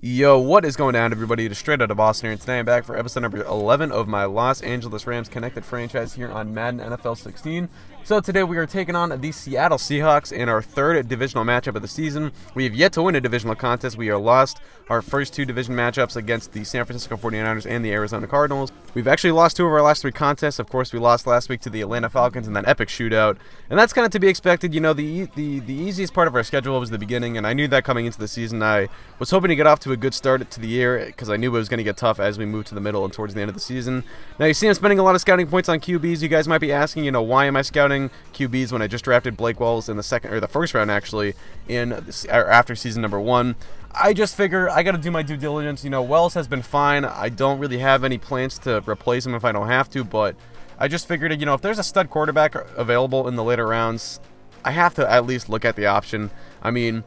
Yo, what is going on, everybody? It is Straight Out of Boston here, and today I'm back for episode number 11 of my Los Angeles Rams Connected franchise here on Madden NFL 16. So today we are taking on the Seattle Seahawks in our third divisional matchup of the season. We have yet to win a divisional contest. We are lost our first two division matchups against the San Francisco 49ers and the Arizona Cardinals. We've actually lost two of our last three contests. Of course, we lost last week to the Atlanta Falcons in that epic shootout, and that's kind of to be expected. You know, the easiest part of our schedule was the beginning, and I knew that coming into the season. I was hoping to get off to a good start to the year because I knew it was going to get tough as we moved to the middle and towards the end of the season. Now, you see I'm spending a lot of scouting points on QBs. You guys might be asking, you know, why am I scouting QBs when I just drafted Blake Wells in the first round actually after season number 1. I just figure I got to do my due diligence. You know, Wells has been fine. I don't really have any plans to replace him if I don't have to, but I just figured, you know, if there's a stud quarterback available in the later rounds, I have to at least look at the option. I mean,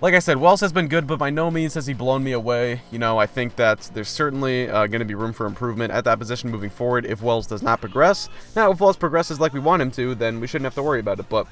like I said, Wells has been good, but by no means has he blown me away. You know, I think that there's certainly going to be room for improvement at that position moving forward if Wells does not progress. Now, if Wells progresses like we want him to, then we shouldn't have to worry about it, but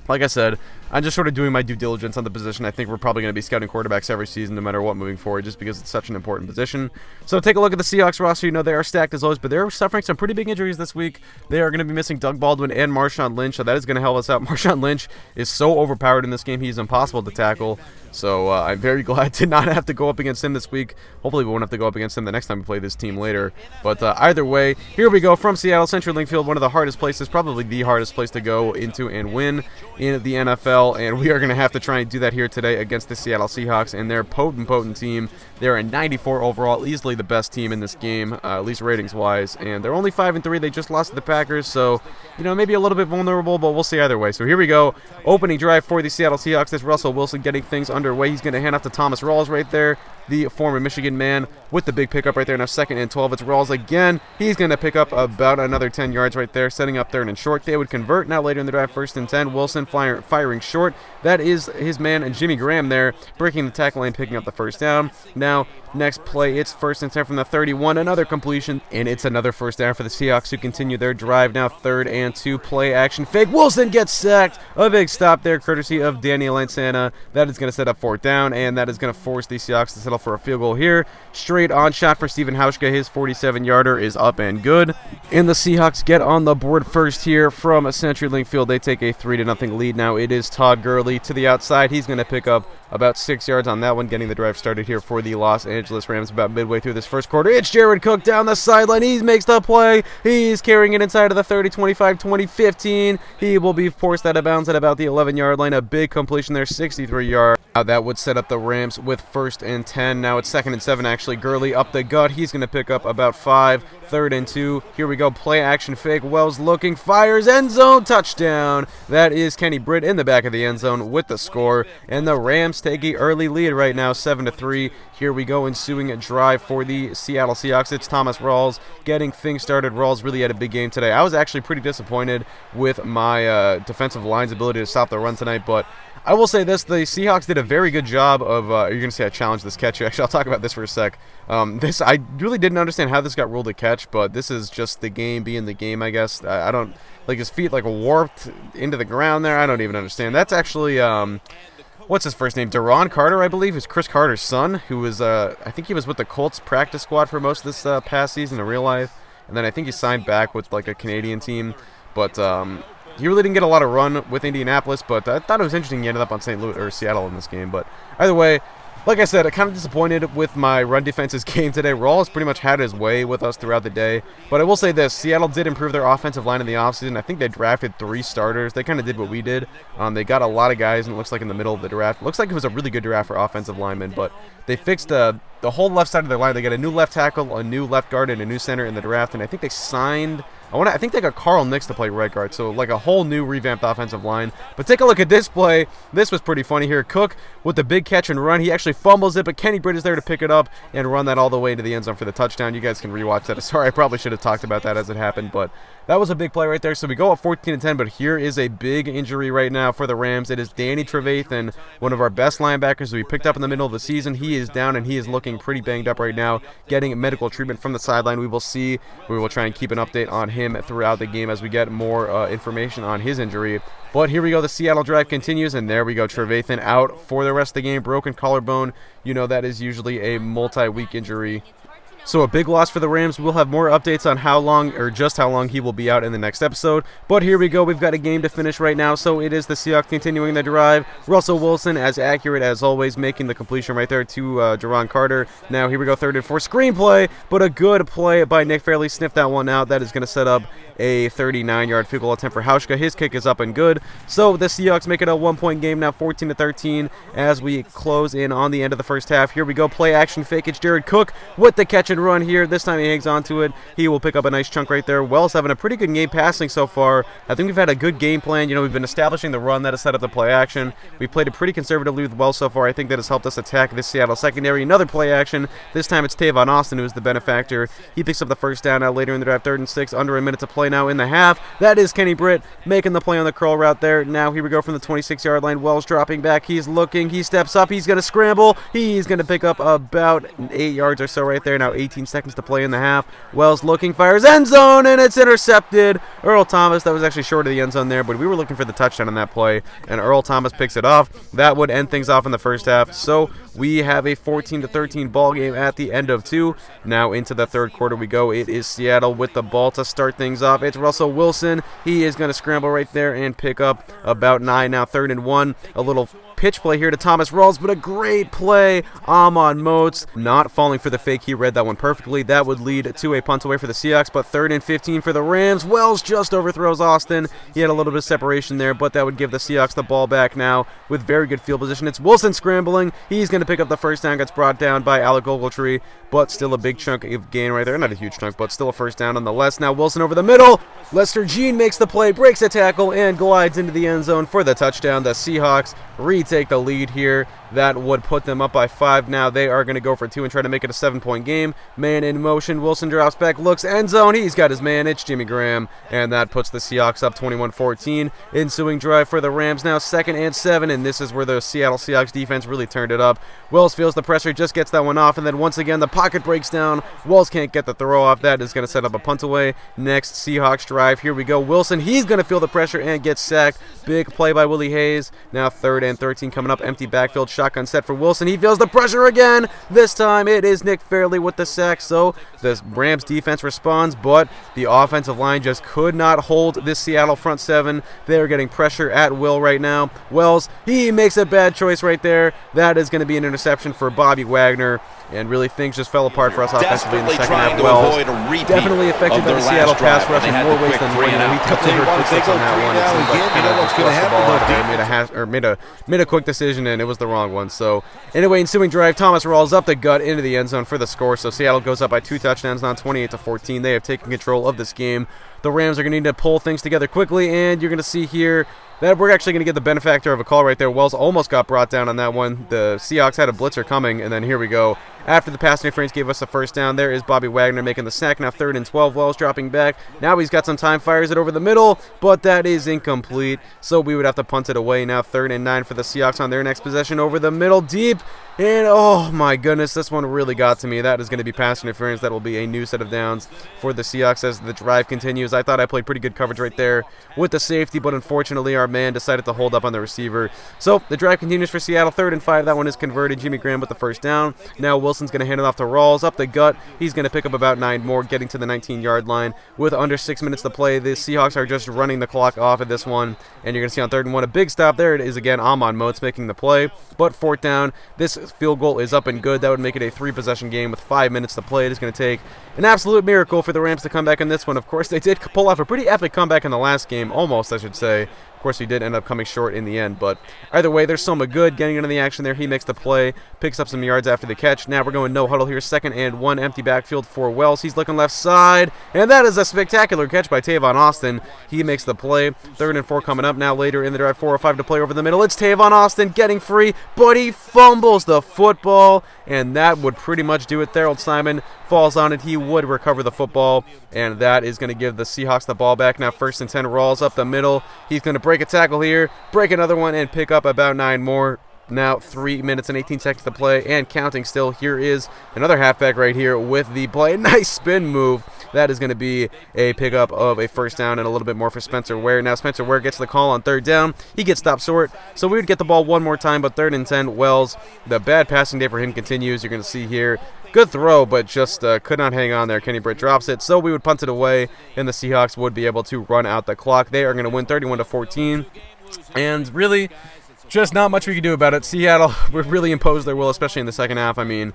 like I said, I'm just sort of doing my due diligence on the position. I think we're probably going to be scouting quarterbacks every season, no matter what, moving forward, just because it's such an important position. So take a look at the Seahawks roster. You know, they are stacked as always, but they're suffering some pretty big injuries this week. They are going to be missing Doug Baldwin and Marshawn Lynch, so that is going to help us out. Marshawn Lynch is so overpowered in this game, he's impossible to tackle. So I'm very glad to not have to go up against him this week. Hopefully we won't have to go up against him the next time we play this team later. But either way, here we go from Seattle, CenturyLink Field, one of the hardest places, probably the hardest place to go into and win in the NFL. And we are going to have to try and do that here today against the Seattle Seahawks and their potent team. They're a 94 overall, easily the best team in this game, at least ratings-wise. And they're only 5-3. They just lost to the Packers, so, you know, maybe a little bit vulnerable, but we'll see either way. So here we go. Opening drive for the Seattle Seahawks. This Russell Wilson getting things underway. He's going to hand off to Thomas Rawls right there, the former Michigan man, with the big pickup right there. Now 2nd and 12. It's Rawls again. He's going to pick up about another 10 yards right there, setting up 3rd and short. They would convert now later in the drive, 1st and 10. Wilson firing short. That is his man, and Jimmy Graham there, breaking the tackle and picking up the first down. Now, next play, it's 1st and 10 from the 31. Another completion, and it's another first down for the Seahawks, who continue their drive. Now 3rd and 2. Play action fake. Wilson gets sacked. A big stop there, courtesy of Daniel Lansana. That is going to set up 4th down, and that is going to force the Seahawks to settle for a field goal here. Straight on shot for Stephen Hauschka. His 47-yarder is up and good. And the Seahawks get on the board first here from CenturyLink Field. They take a 3-0 lead. Now it is Todd Gurley to the outside. He's going to pick up about 6 yards on that one, getting the drive started here for the Los Angeles Rams about midway through this first quarter. It's Jared Cook down the sideline. He makes the play. He's carrying it inside of the 30, 25, 20, 15. He will be forced out of bounds at about the 11-yard line. A big completion there, 63 yards. Now that would set up the Rams with 1st and 10. Now it's 2nd and 7 actually. Gurley up the gut. He's going to pick up about 5. 3rd and 2. Here we go. Play action fake. Wells looking. Fires. End zone. Touchdown. That is Kenny Britt in the back of the end zone with the score. And the Rams take an early lead right now, 7-3. Here we go. Ensuing a drive for the Seattle Seahawks. It's Thomas Rawls getting things started. Rawls really had a big game today. I was actually pretty disappointed with my defensive line's ability to stop the run tonight, but I will say this, the Seahawks did a very good job of, you're going to say I challenged this catch. Actually, I'll talk about this for a sec. I really didn't understand how this got ruled a catch, but this is just the game being the game, I guess. I don't, like his feet like warped into the ground there. I don't even understand. That's actually, what's his first name? Deron Carter, I believe, is Chris Carter's son, who was, I think he was with the Colts practice squad for most of this past season in real life. And then I think he signed back with like a Canadian team, but, he really didn't get a lot of run with Indianapolis, but I thought it was interesting he ended up on St. Louis or Seattle in this game. But either way, like I said, I'm kind of disappointed with my run defense's game today. Rawls pretty much had his way with us throughout the day. But I will say this, Seattle did improve their offensive line in the offseason. I think they drafted 3 starters. They kind of did what we did. They got a lot of guys, and it looks like in the middle of the draft. Looks like it was a really good draft for offensive linemen, but they fixed the whole left side of their line. They got a new left tackle, a new left guard, and a new center in the draft, and I think they signed, I think they got Carl Nix to play right guard, so like a whole new revamped offensive line. But take a look at this play. This was pretty funny here. Cook with the big catch and run. He actually fumbles it, but Kenny Britt is there to pick it up and run that all the way into the end zone for the touchdown. You guys can rewatch that. Sorry, I probably should have talked about that as it happened, but that was a big play right there. So we go up 14-10, but here is a big injury right now for the Rams. It is Danny Trevathan, one of our best linebackers we picked up in the middle of the season. He is down, and he is looking pretty banged up right now, getting medical treatment from the sideline. We will see. We will try and keep an update on him throughout the game as we get more information on his injury. But here we go. The Seattle drive continues, and there we go. Trevathan out for the rest of the game. Broken collarbone. You know, that is usually a multi-week injury. So a big loss for the Rams. We'll have more updates on how long, or just how long, he will be out in the next episode. But here we go. We've got a game to finish right now. So it is the Seahawks continuing the drive. Russell Wilson, as accurate as always, making the completion right there to Jerron Carter. Now here we go, 3rd and 4 screenplay, but a good play by Nick Fairley. Sniffed that one out. That is going to set up a 39-yard field goal attempt for Hauschka. His kick is up and good. So the Seahawks make it a 1-point game now, 14-13, as we close in on the end of the first half. Here we go. Play action fake. It's Jared Cook with the catch and run here. This time he hangs on to it. He will pick up a nice chunk right there. Wells having a pretty good game passing so far. I think we've had a good game plan. You know, we've been establishing the run that has set up the play action. We've played it pretty conservatively with Wells so far. I think that has helped us attack this Seattle secondary. Another play action. This time it's Tavon Austin who is the benefactor. He picks up the first down now later in the drive. 3rd and 6, under a minute to play now in the half. That is Kenny Britt making the play on the curl route there. Now here we go from the 26-yard line. Wells dropping back. He's looking. He steps up. He's going to scramble. He's going to pick up about 8 yards or so right there. Now 18 seconds to play in the half. Wells looking, fires end zone, and it's intercepted. Earl Thomas, that was actually short of the end zone there, but we were looking for the touchdown on that play, and Earl Thomas picks it off. That would end things off in the first half. So we have a 14-13 ball game at the end of 2. Now into the third quarter we go. It is Seattle with the ball to start things off. It's Russell Wilson. He is going to scramble right there and pick up about 9. Now 3rd and 1. A little pitch play here to Thomas Rawls, but a great play. Amon Moats not falling for the fake. He read that one perfectly. That would lead to a punt away for the Seahawks, but 3rd and 15 for the Rams. Wells just overthrows Austin. He had a little bit of separation there, but that would give the Seahawks the ball back now with very good field position. It's Wilson scrambling. He's going to pick up the first down. Gets brought down by Alec Ogletree, but still a big chunk of gain right there. Not a huge chunk, but still a first down nonetheless. Now Wilson over the middle. Lester Jean makes the play, breaks a tackle, and glides into the end zone for the touchdown. The Seahawks retake the lead here. That would put them up by 5. Now they are going to go for 2 and try to make it a 7-point game. Man in motion. Wilson drops back, looks end zone. He's got his man. It's Jimmy Graham, and that puts the Seahawks up 21-14. Ensuing drive for the Rams now 2nd and 7, and this is where the Seattle Seahawks defense really turned it up. Wells feels the pressure, just gets that one off, and then once again the pocket breaks down. Wells can't get the throw off. That is going to set up a punt away. Next Seahawks drive. Here we go. Wilson, he's going to feel the pressure and get sacked. Big play by Willie Hayes. Now 3rd and 13 coming up. Empty backfield. Shotgun set for Wilson. He feels the pressure again. This time it is Nick Fairley with the sack. So the Rams defense responds, but the offensive line just could not hold this Seattle front 7. They're getting pressure at will right now. Wells, he makes a bad choice right there. That is going to be an interception for Bobby Wagner. And really things just fell apart for us offensively in the second half. Wells definitely affected by the Seattle pass rush in more ways than one. You know, he took over 4-6 on that one. It seemed like kind of just flushed the ball out there, made a quick decision, and it was the wrong one. So anyway, ensuing drive, Thomas rolls up the gut into the end zone for the score. So Seattle goes up by 2 touchdowns, now 28-14. They have taken control of this game. The Rams are going to need to pull things together quickly, and you're going to see here that we're actually going to get the benefactor of a call right there. Wells almost got brought down on that one. The Seahawks had a blitzer coming, and then here we go. After the pass interference gave us the first down, there is Bobby Wagner making the sack. Now 3rd and 12. Wells dropping back. Now he's got some time, fires it over the middle, but that is incomplete. So we would have to punt it away. Now 3rd and 9 for the Seahawks on their next possession over the middle, deep. And oh my goodness, this one really got to me. That is going to be pass interference. That will be a new set of downs for the Seahawks as the drive continues. I thought I played pretty good coverage right there with the safety, but unfortunately our man decided to hold up on the receiver. So the drive continues for Seattle. 3rd and 5. That one is converted. Jimmy Graham with the first down. Now Wilson's going to hand it off to Rawls up the gut. He's going to pick up about 9 more, getting to the 19-yard line with under 6 minutes to play. The Seahawks are just running the clock off at this one, and you're going to see on 3rd and 1 a big stop. There it is again. Amon Moats making the play, but 4th down. This field goal is up and good. That would make it a 3-possession game with 5 minutes to play. It is going to take an absolute miracle for the Rams to come back in this one. Of course, they did pull off a pretty epic comeback in the last game, almost, I should say. course, he did end up coming short in the end, but either way, there's Soma good getting into the action there. He makes the play, picks up some yards after the catch. Now we're going no huddle here, 2nd and 1, empty backfield for Wells. He's looking left side, and that is a spectacular catch by Tavon Austin. He makes the play. 3rd and 4 coming up now later in the drive, 4:05 to play over the middle. It's Tavon Austin getting free, but he fumbles the football, and that would pretty much do it there. Old Simon falls on it. He would recover the football, and that is going to give the Seahawks the ball back. Now 1st and 10 rolls up the middle. He's going to break a tackle here, break another one, and pick up about 9 more. Now 3 minutes and 18 seconds to play and counting still. Here is another halfback right here with the play. Nice spin move. That is going to be a pickup of a 1st down and a little bit more for Spencer Ware. Now Spencer Ware gets the call on 3rd down. He gets stopped short, so we would get the ball one more time, but 3rd and 10, Wells. The bad passing day for him continues. You're going to see here. Good throw, but just could not hang on there. Kenny Britt drops it, so we would punt it away, and the Seahawks would be able to run out the clock. They are going to win 31-14, and really just not much we could do about it. Seattle really imposed their will, especially in the second half. I mean,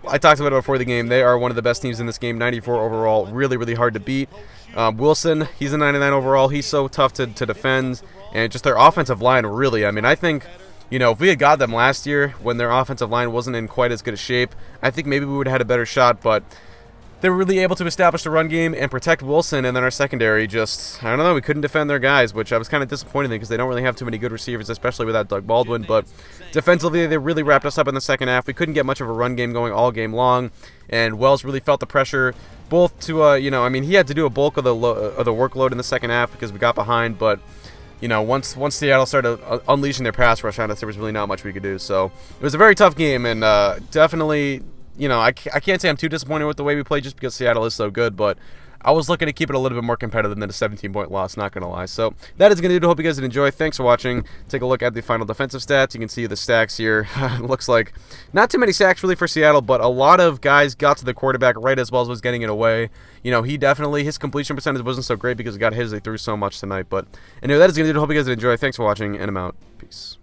I talked about it before the game. They are one of the best teams in this game, 94 overall, really, really hard to beat. Wilson, he's a 99 overall. He's so tough to defend, and just their offensive line, really. I mean, I think, you know, if we had got them last year when their offensive line wasn't in quite as good a shape, I think maybe we would have had a better shot, but they were really able to establish the run game and protect Wilson, and then our secondary just, I don't know, we couldn't defend their guys, which I was kind of disappointed in because they don't really have too many good receivers, especially without Doug Baldwin, but defensively they really wrapped us up in the second half. We couldn't get much of a run game going all game long, and Wells really felt the pressure both to, you know, I mean, he had to do a bulk of the workload in the second half because we got behind, but you know, once Seattle started unleashing their pass rush on us, there was really not much we could do. So it was a very tough game, and definitely, you know, I can't say I'm too disappointed with the way we played just because Seattle is so good, but I was looking to keep it a little bit more competitive than a 17-point loss, not going to lie. So that is going to do it. Hope you guys did enjoy. Thanks for watching. Take a look at the final defensive stats. You can see the stacks here. Looks like not too many sacks really for Seattle, but a lot of guys got to the quarterback right as well as was getting it away. You know, he definitely, his completion percentage wasn't so great because he got hit as they threw so much tonight. But anyway, that is going to do it. Hope you guys did enjoy. Thanks for watching, and I'm out. Peace.